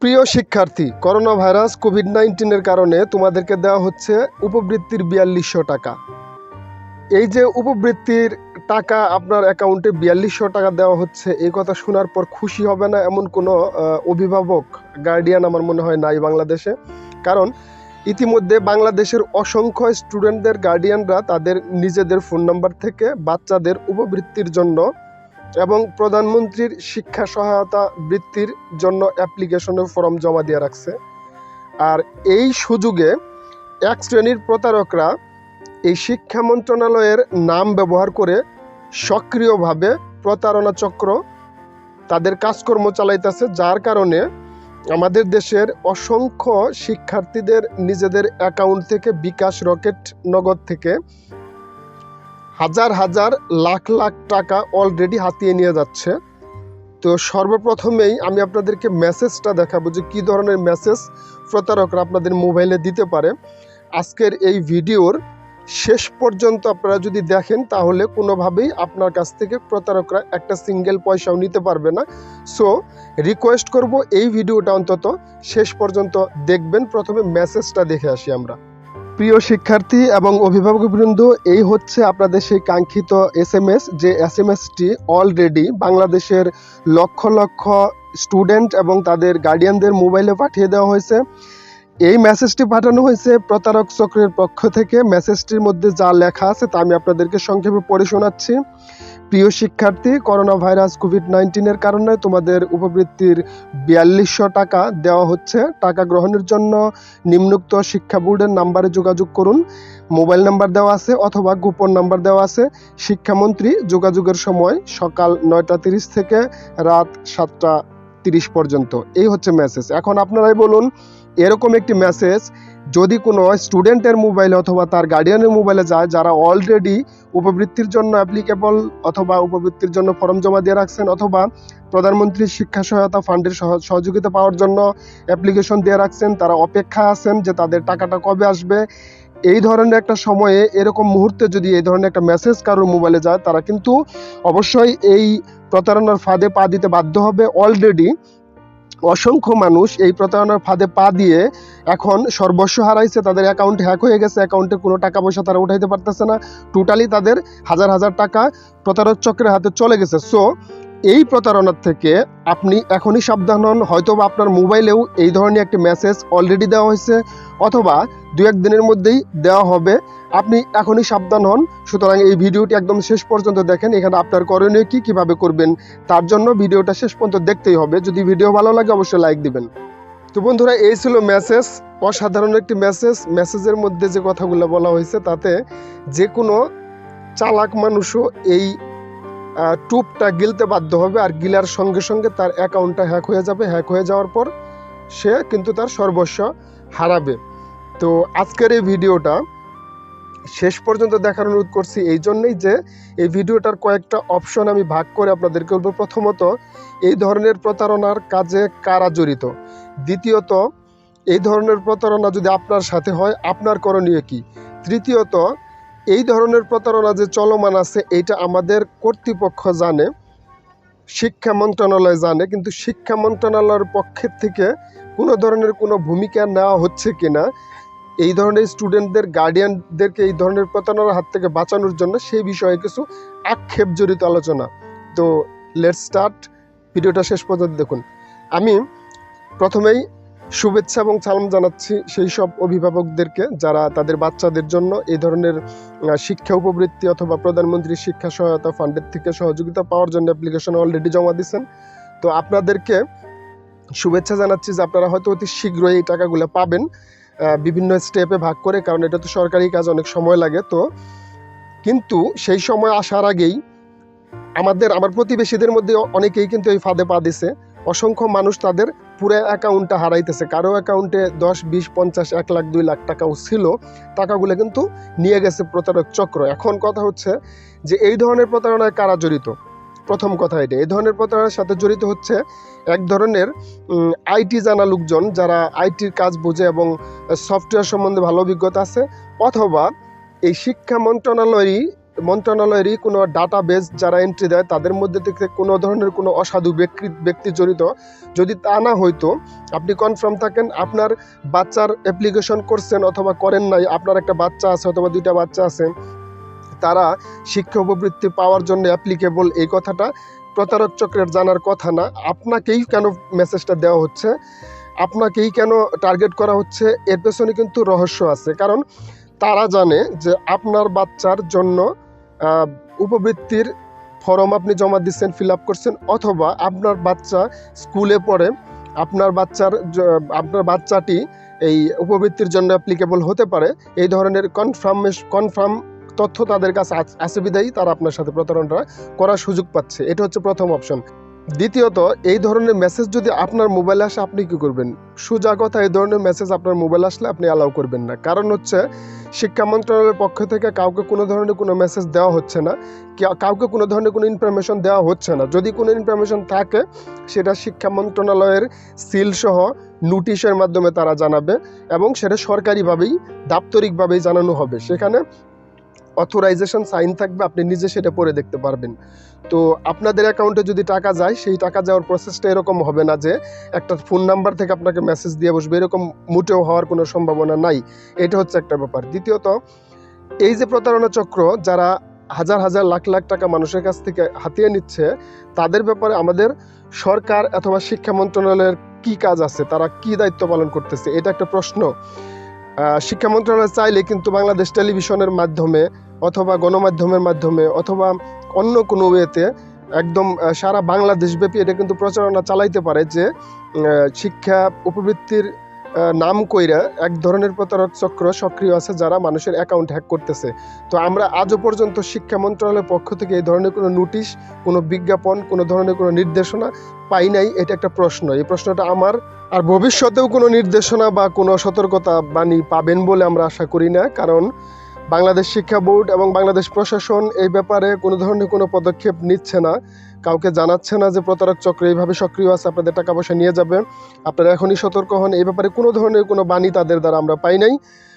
প্রিয় শিক্ষার্থী, corona virus COVID-19 কারণে তোমাদেরকে দেওয়া হচ্ছে উপবৃত্তির ৪২০০ টাকা। এই যে উপবৃত্তির টাকা আপনার অ্যাকাউন্টে ৪২০০ টাকা দেওয়া হচ্ছে, এই কথা শোনার পর খুশি হবে না এমন কোনো অভিভাবক, গার্ডিয়ান আমার মনে হয় নাই বাংলাদেশে। কারণ ইতিমধ্যে বাংলাদেশের অসংখ্য স্টুডেন্টদের গার্ডিয়ানরা তাদের নিজেদের ফোন নাম্বার থেকে বাচ্চাদের উপবৃত্তির জন্য এবং প্রধানমন্ত্রীর শিক্ষা সহায়তা বৃত্তির জন্য অ্যাপ্লিকেশনের ফর্ম জমা দিয়ে রাখছে। আর এই সুযোগে এক শ্রেণীর প্রতারকরা এই শিক্ষা মন্ত্রণালয়ের নাম ব্যবহার করে সক্রিয়ভাবে প্রতারণা চক্র তাদের কাজকর্ম চালাইতেছে, যার কারণে আমাদের দেশের অসংখ্য শিক্ষার্থীদের নিজেদের অ্যাকাউন্ট থেকে বিকাশ, রকেট, নগদ থেকে হাজার হাজার লাখ লাখ টাকা অলরেডি হাতিয়ে নিয়ে যাচ্ছে। তো সর্বপ্রথমেই আমি আপনাদেরকে মেসেজটা দেখাবো যে কী ধরনের মেসেজ প্রতারকরা আপনাদের মোবাইলে দিতে পারে। আজকের এই ভিডিওর শেষ পর্যন্ত আপনারা যদি দেখেন তাহলে কোনোভাবেই আপনার কাছ থেকে প্রতারকরা একটা সিঙ্গেল পয়সাও নিতে পারবে না। সো রিকোয়েস্ট করব এই ভিডিওটা অন্তত শেষ পর্যন্ত দেখবেন। প্রথমে মেসেজটা দেখে আসি আমরা। প্রিয় শিক্ষার্থী এবং অভিভাবকবৃন্দ, এই হচ্ছে আপনাদের সেই কাঙ্ক্ষিত SMS, যে SMSটি অলরেডি বাংলাদেশের লক্ষ লক্ষ স্টুডেন্ট এবং তাদের গার্ডিয়ানদের মোবাইলে পাঠিয়ে দেওয়া হয়েছে। এই মেসেজটি পাঠানো হয়েছে প্রতারক চক্রের পক্ষ থেকে। মেসেজটির মধ্যে যা লেখা আছে তা আমি আপনাদেরকে সংক্ষেপে পড়ে শোনাচ্ছি। প্রিয় শিক্ষার্থী, করোনা ভাইরাস কোভিড-19 কারণে তোমাদের উপবৃত্তির ৪২০০ টাকা দেওয়া হচ্ছে। টাকা গ্রহণের জন্য নিম্নোক্ত শিক্ষা বোর্ডের নাম্বারে যোগাযোগ করুন। মোবাইল নাম্বার দেওয়া আছে অথবা গোপন নাম্বার দেওয়া আছে। শিক্ষামন্ত্রী, যোগাযোগের সময় সকাল ৯টা ৩০ থেকে রাত ৭টা ৩০ পর্যন্ত। এই হচ্ছে মেসেজ। এখন আপনারাই বলুন, এরকম একটি মেসেজ যদি কোনো স্টুডেন্টের মোবাইলে অথবা তার গার্ডিয়ানের মোবাইলে যায়, যারা অলরেডি উপবৃত্তির জন্য অ্যাপ্লিকেবল অথবা উপবৃত্তির জন্য ফর্ম জমা দিয়ে রাখছেন অথবা প্রধানমন্ত্রীর শিক্ষা সহায়তা ফান্ডের সহযোগিতা পাওয়ার জন্য অ্যাপ্লিকেশন দিয়ে রাখছেন, তারা অপেক্ষা আছেন যে তাদের টাকাটা কবে আসবে। এই ধরনের একটা সময়ে, এরকম মুহূর্তে যদি এই ধরনের একটা মেসেজ কারোর মোবাইলে যায়, তারা কিন্তু অবশ্যই এই প্রতারণার ফাঁদে পা দিতে বাধ্য হবে। অলরেডি অসংখ্য মানুষ এই প্রতারণার ফাঁদে পা দিয়ে এখন সর্বস্ব হারাইছে। তাদের অ্যাকাউন্ট হ্যাক হয়ে গেছে, অ্যাকাউন্টে কোনো টাকা পয়সা তারা উঠাইতে পারতেছে না। টোটালি তাদের হাজার হাজার টাকা প্রতারক চক্রের হাতে চলে গেছে। সো এই প্রতারণার থেকে আপনি এখনই সাবধান হন। হয়তো বা আপনার মোবাইলেও এই ধরনের একটি মেসেজ অলরেডি দেওয়া হয়েছে অথবা ২-১ দিনের মধ্যেই দেওয়া হবে। আপনি এখনই সাবধান হন। সুতরাং এই ভিডিওটি একদম শেষ পর্যন্ত দেখেন। এখানে আপনার করণীয় কি, কিভাবে করবেন, তার জন্য ভিডিওটা শেষ পর্যন্ত দেখতেই হবে। যদি ভিডিও ভালো লাগে অবশ্যই লাইক দিবেন। তো বন্ধুরা, এই ছিল মেসেজ। অসাধারণ একটি মেসেজ। মেসেজের মধ্যে যে কথাগুলো বলা হয়েছে তাতে যে কোনো চালাক মানুষও এই টুপটা গিলতে বাধ্য হবে, আর গিলার সঙ্গে সঙ্গে তার অ্যাকাউন্টটা হ্যাক হয়ে যাবে। হ্যাক হয়ে যাওয়ার পর সে কিন্তু তার সর্বস্ব হারাবে। তো আজকের এই ভিডিওটা শেষ পর্যন্ত দেখার অনুরোধ করছি এই জন্যই যে এই ভিডিওটার কয়েকটা অপশন আমি ভাগ করে আপনাদেরকে বলবো। প্রথমত, এই ধরনের প্রতারণার কাজে কারা জড়িত। দ্বিতীয়ত, এই ধরনের প্রতারণা যদি আপনার সাথে হয় আপনার করণীয় কি। তৃতীয়ত, এই ধরনের প্রতারণা যে চলমান আছে এইটা আমাদের কর্তৃপক্ষ জানে, শিক্ষা মন্ত্রণালয় জানে, কিন্তু শিক্ষা মন্ত্রণালয়ের পক্ষের থেকে কোনো ধরনের কোনো ভূমিকা নেওয়া হচ্ছে কিনা, এই ধরনের স্টুডেন্টদের গার্ডিয়ানদেরকে এই ধরনের প্রতারণার হাত থেকে বাঁচানোর জন্য সেই বিষয়ে কিছু আক্ষেপ জড়িত আলোচনা। তো লেটস স্টার্ট। ভিডিওটা শেষ পর্যন্ত দেখুন। আমি প্রথমেই শুভেচ্ছা এবং সালাম জানাচ্ছি সেই সব অভিভাবকদেরকে যারা তাদের বাচ্চাদের জন্য এই ধরনের শিক্ষা উপবৃত্তি অথবা প্রধানমন্ত্রী শিক্ষা সহায়তা ফান্ডের থেকে সহযোগিতা পাওয়ার জন্য অ্যাপ্লিকেশন অলরেডি জমা দিয়েছেন। তো আপনাদেরকে শুভেচ্ছা জানাচ্ছি যে আপনারা হয়তো অতি শীঘ্রই এই টাকাগুলো পাবেন, বিভিন্ন স্টেপে ভাগ করে, কারণ এটা তো সরকারি কাজ, অনেক সময় লাগে। তো কিন্তু সেই সময় আসার আগেই আমার প্রতিবেশীদের মধ্যে অনেকেই কিন্তু এই ফাঁদে পা দিছে। অসংখ্য মানুষ তাদের পুরো অ্যাকাউন্টটা হারাইতেছে। কারো অ্যাকাউন্টে ১০, ২০, ৫০, ১ লাখ, ২ লাখ টাকাও ছিল। টাকাগুলো কিন্তু নিয়ে গেছে প্রতারক চক্র। এখন কথা হচ্ছে যে এই ধরনের প্রতারণায় কারা জড়িত। প্রথম কথা এটা, এই ধরনের প্রতারণার সাথে জড়িত হচ্ছে এক ধরনের আইটি জানা লোকজন, যারা আইটির কাজ বোঝে এবং সফটওয়্যার সম্বন্ধে ভালো অভিজ্ঞতা আছে, অথবা এই শিক্ষা মন্ত্রণালয়েরই মন্ত্রণালয়েরই কোনো ডাটাবেস যারা এন্ট্রি দেয় তাদের মধ্যে থেকে কোনো ধরনের কোনো অসাধু ব্যক্তি জড়িত যদি তা না হইতো, আপনি কনফার্ম থাকেন আপনার বাচ্চার অ্যাপ্লিকেশন করছেন অথবা করেন নাই, আপনার একটা বাচ্চা আছে অথবা 2টা বাচ্চা আছে, তারা শিক্ষা উপবৃত্তি পাওয়ার জন্য অ্যাপ্লিকেবল, এই কথাটা প্রতারক চক্রের জানার কথা না। আপনাকেই কেন মেসেজটা দেওয়া হচ্ছে, আপনাকেই কেন টার্গেট করা হচ্ছে, এর পেছনে কিন্তু রহস্য আছে। কারণ তারা জানে যে আপনার বাচ্চার জন্য উপবৃত্তির ফর্ম আপনি জমা দিচ্ছেন, ফিল আপ করছেন, অথবা আপনার বাচ্চা স্কুলে পড়ে, আপনার বাচ্চাটি এই উপবৃত্তির জন্য অ্যাপ্লিকেবল হতে পারে, এই ধরনের কনফার্ম তথ্য তাদের কাছে আছে বিধায়ী তারা আপনার সাথে প্রতারণা করার সুযোগ পাচ্ছে। এটা হচ্ছে প্রথম অপশন। দ্বিতীয়ত, এই ধরনের মেসেজ যদি আপনার মোবাইলে আসে আপনি কি করবেন? সোজা কথা, এই ধরনের মেসেজ আপনার মোবাইলে আসলে আপনি অ্যালাউ করবেন না। কারণ হচ্ছে শিক্ষা মন্ত্রণালয়ের পক্ষ থেকে কাউকে কোনো ধরনের কোনো মেসেজ দেওয়া হচ্ছে না, কাউকে কোনো ধরনের কোনো ইনফরমেশন দেওয়া হচ্ছে না। যদি কোনো ইনফরমেশন থাকে সেটা শিক্ষা মন্ত্রণালয়ের সিল সহ নোটিশের মাধ্যমে তারা জানাবে এবং সেটা সরকারিভাবেই দাপ্তরিকভাবেই জানানো হবে। সেখানে অথরাইজেশন সাইন থাকবে, আপনি নিজে সেটা পড়ে দেখতে পারবেন। তো আপনাদের অ্যাকাউন্টে যদি টাকা যায়, সেই টাকা যাওয়ার প্রসেসটা এরকম হবে না যে একটা ফোন নাম্বার থেকে আপনাকে মেসেজ দিয়ে বসবে, এরকম মোটেও হওয়ার কোনো সম্ভাবনা নাই। এটা হচ্ছে একটা ব্যাপার। দ্বিতীয়ত, এই যে প্রতারণা চক্র যারা হাজার হাজার লাখ লাখ টাকা মানুষের কাছ থেকে হাতিয়ে নিচ্ছে, তাদের ব্যাপারে আমাদের সরকার অথবা শিক্ষা মন্ত্রণালয়ের কি কাজ আছে, তারা কি দায়িত্ব পালন করতেছে, এটা একটা প্রশ্ন। শিক্ষা মন্ত্রণালয় চাইলে কিন্তু বাংলাদেশ টেলিভিশনের মাধ্যমে অথবা গণমাধ্যমের মাধ্যমে অথবা অন্য কোনো ওয়েতে একদম সারা বাংলাদেশব্যাপী এটা কিন্তু প্রচারণা চালাইতে পারে যে শিক্ষা উপবৃত্তির নাম কইরা এক ধরনের প্রতারক চক্র সক্রিয় আছে যারা মানুষের অ্যাকাউন্ট হ্যাক করতেছে। তো আমরা আজও পর্যন্ত শিক্ষা মন্ত্রণালয়ের পক্ষ থেকে এই ধরনের কোনো নোটিশ, কোনো বিজ্ঞাপন, কোনো ধরনের কোনো নির্দেশনা পাই নাই। এটা একটা প্রশ্ন, এই প্রশ্নটা আমার। আর ভবিষ্যতেও কোনো নির্দেশনা বা কোনো সতর্কতা বাণী পাবেন বলে আমরা আশা করি না। কারণ বাংলাদেশ শিক্ষা বোর্ড এবং বাংলাদেশ প্রশাসন এই ব্যাপারে কোনো ধরনের কোনো পদক্ষেপ নিচ্ছে না, কাউকে জানাচ্ছে না যে প্রতারক চক্র এইভাবে সক্রিয় আছে, আপনাদের টাকা পয়সা নিয়ে যাবে, আপনারা এখনই সতর্ক হন। এই ব্যাপারে কোনো ধরনের কোনো বাণী তাদের দ্বারা আমরা পাই নাই।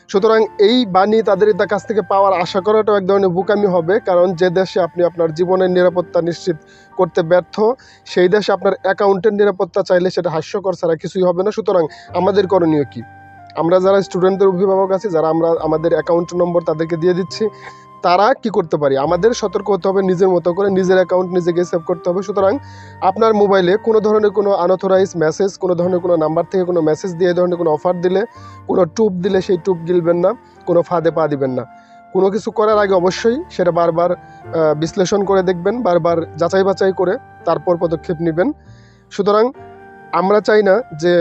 সুতরাং এই বাণী তাদের কাছ থেকে পাওয়ার আশা করাটাও এক ধরনের বোকামি হবে। কারণ যে দেশে আপনি আপনার জীবনের নিরাপত্তা নিশ্চিত করতে ব্যর্থ, সেই দেশে আপনার অ্যাকাউন্টের নিরাপত্তা চাইলে সেটা হাস্যকর ছাড়া কিছুই হবে না। সুতরাং আমাদের করণীয় কি? আমরা যারা স্টুডেন্টদের অভিভাবক আছি, যারা আমরা আমাদের অ্যাকাউন্ট নম্বর তাদেরকে দিয়ে দিচ্ছি, তারা কি করতে পারি? আমাদের সতর্ক হতে হবে, নিজের মতো করে নিজের অ্যাকাউন্ট নিজেকে সেভ করতে হবে। সুতরাং আপনার মোবাইলে কোনো ধরনের কোনো আনঅথরাইজ মেসেজ, কোনো ধরনের কোনো নাম্বার থেকে কোনো মেসেজ দিয়ে এই ধরনের কোনো অফার দিলে, কোনো টুপ দিলে সেই টুপ গিলবেন না, কোনো ফাঁদে পা দিবেন না। কোনো কিছু করার আগে অবশ্যই সেটা বারবার বিশ্লেষণ করে দেখবেন, বারবার যাচাই বাছাই করে তারপর পদক্ষেপ নেবেন। সুতরাং আমরা চাই না যে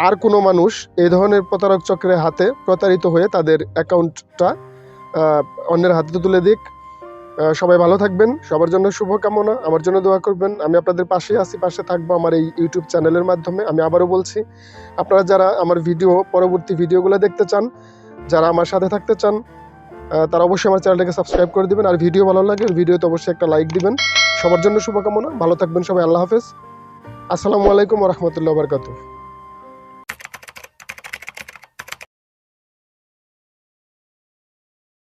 আর কোনো মানুষ এই ধরনের প্রতারক চক্রের হাতে প্রতারিত হয়ে তাদের অ্যাকাউন্টটা অন্যের হাতে তুলে দিক। সবাই ভালো থাকবেন, সবার জন্য শুভকামনা, আমার জন্য দোয়া করবেন। আমি আপনাদের পাশে আছি, পাশে থাকবো আমার এই ইউটিউব চ্যানেলের মাধ্যমে। আমি আবারও বলছি, আপনারা যারা আমার পরবর্তী ভিডিওগুলো দেখতে চান, যারা আমার সাথে থাকতে চান, তারা অবশ্যই আমার চ্যানেলটাকে সাবস্ক্রাইব করে দিবেন। আর ভিডিও ভালো লাগে ভিডিওতে অবশ্যই একটা লাইক দিবেন। সবার জন্য শুভকামনা, ভালো থাকবেন সবাই। আল্লাহ হাফেজ, আসসালামু আলাইকুম ওয়া রাহমাতুল্লাহি ওয়া বারাকাতুহু।